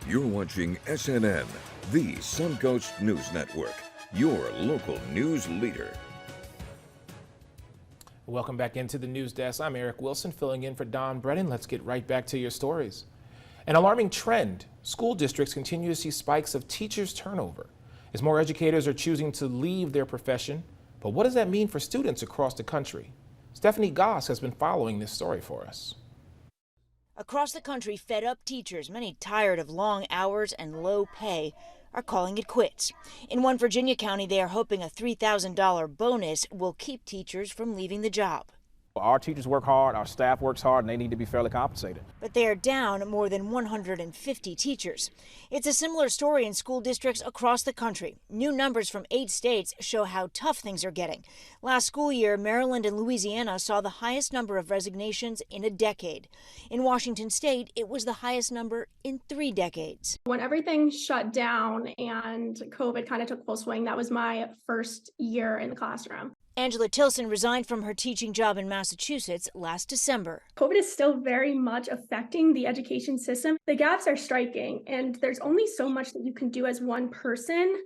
You're watching SNN, the Suncoast News Network, your local news leader. Welcome back into the news desk. I'm Eric Wilson, filling in for Don Brennan. Let's get right back to your stories. An alarming trend. School districts continue to see spikes of teachers' turnover as more educators are choosing to leave their profession. But what does that mean for students across the country? Stephanie Goss has been following this story for us. Across the country, fed-up teachers, many tired of long hours and low pay, are calling it quits. In one Virginia county, they are hoping a $3,000 bonus will keep teachers from leaving the job. Our teachers work hard, our staff works hard, and they need to be fairly compensated. But they are down more than 150 teachers. It's a similar story in school districts across the country. New numbers from 8 states show how tough things are getting. Last school year, Maryland and Louisiana saw the highest number of resignations in a decade. In Washington state, it was the highest number in 3 decades. When everything shut down and COVID kind of took full swing, that was my first year in the classroom. Angela Tilson resigned from her teaching job in Massachusetts last December. COVID is still very much affecting the education system. The gaps are striking, and there's only so much that you can do as one person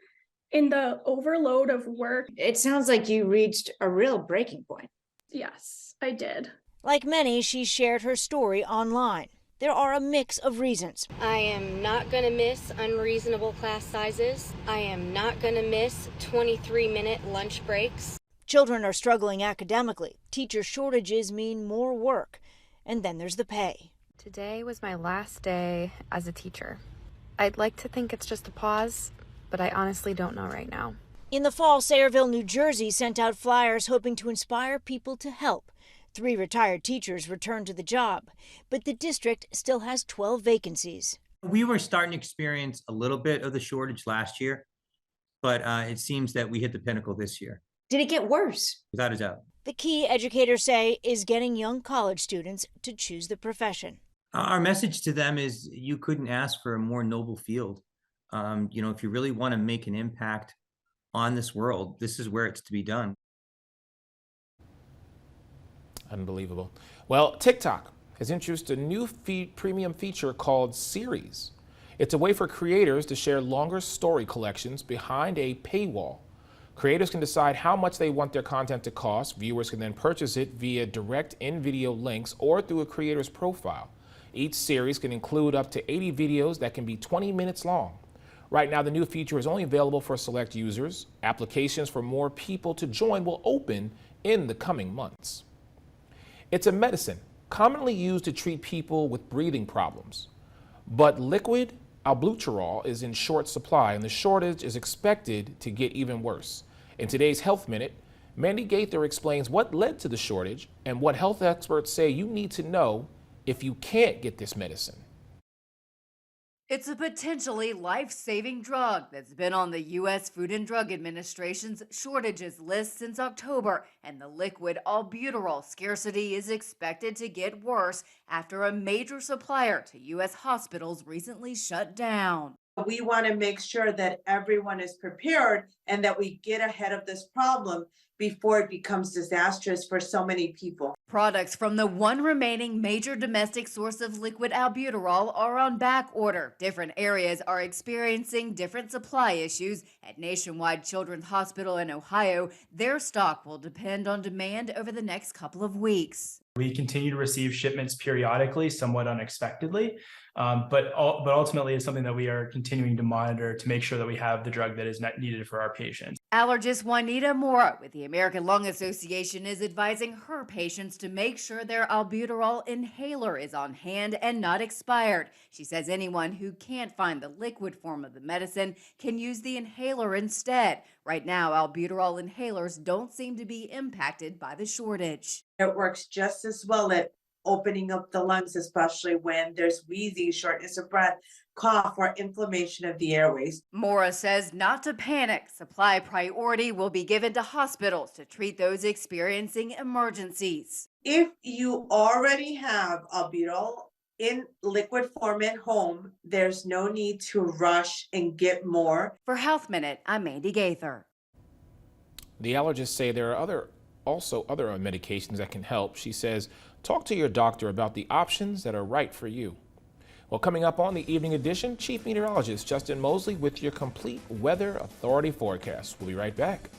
in the overload of work. It sounds like you reached a real breaking point. Yes, I did. Like many, she shared her story online. There are a mix of reasons. I am not going to miss unreasonable class sizes. I am not going to miss 23-minute lunch breaks. Children are struggling academically. Teacher shortages mean more work. And then there's the pay. Today was my last day as a teacher. I'd like to think it's just a pause, but I honestly don't know right now. In the fall, Sayreville, New Jersey sent out flyers hoping to inspire people to help. 3 retired teachers returned to the job, but the district still has 12 vacancies. We were starting to experience a little bit of the shortage last year, but it seems that we hit the pinnacle this year. Did it get worse? Without a doubt. The key, educators say, is getting young college students to choose the profession. Our message to them is you couldn't ask for a more noble field. If you really want to make an impact on this world, this is where it's to be done. Unbelievable. Well, TikTok has introduced a new premium feature called Series. It's a way for creators to share longer story collections behind a paywall. Creators can decide how much they want their content to cost. Viewers can then purchase it via direct in-video links or through a creator's profile. Each series can include up to 80 videos that can be 20 minutes long. Right now, the new feature is only available for select users. Applications for more people to join will open in the coming months. It's a medicine commonly used to treat people with breathing problems. But liquid albuterol is in short supply, and the shortage is expected to get even worse. In today's Health Minute, Mandy Gaither explains what led to the shortage and what health experts say you need to know if you can't get this medicine. It's a potentially life-saving drug that's been on the U.S. Food and Drug Administration's shortages list since October, and the liquid albuterol scarcity is expected to get worse after a major supplier to U.S. hospitals recently shut down. We want to make sure that everyone is prepared and that we get ahead of this problem before it becomes disastrous for so many people. Products from the one remaining major domestic source of liquid albuterol are on back order. Different areas are experiencing different supply issues. At Nationwide Children's Hospital in Ohio, their stock will depend on demand over the next couple of weeks. We continue to receive shipments periodically, somewhat unexpectedly, but ultimately it's something that we are continuing to monitor to make sure that we have the drug that is needed for our patients. Allergist Juanita Mora with the American Lung Association is advising her patients to make sure their albuterol inhaler is on hand and not expired. She says anyone who can't find the liquid form of the medicine can use the inhaler instead. Right now, albuterol inhalers don't seem to be impacted by the shortage. It works just as well at opening up the lungs, especially when there's wheezing, shortness of breath, cough, or inflammation of the airways. Mora says not to panic. Supply priority will be given to hospitals to treat those experiencing emergencies. If you already have albuterol in liquid form at home, there's no need to rush and get more. For Health Minute, I'm Mandy Gaither. The allergists say there are also other medications that can help. She says, talk to your doctor about the options that are right for you. Well, coming up on the evening edition, Chief Meteorologist Justin Mosley with your complete Weather Authority forecast. We'll be right back.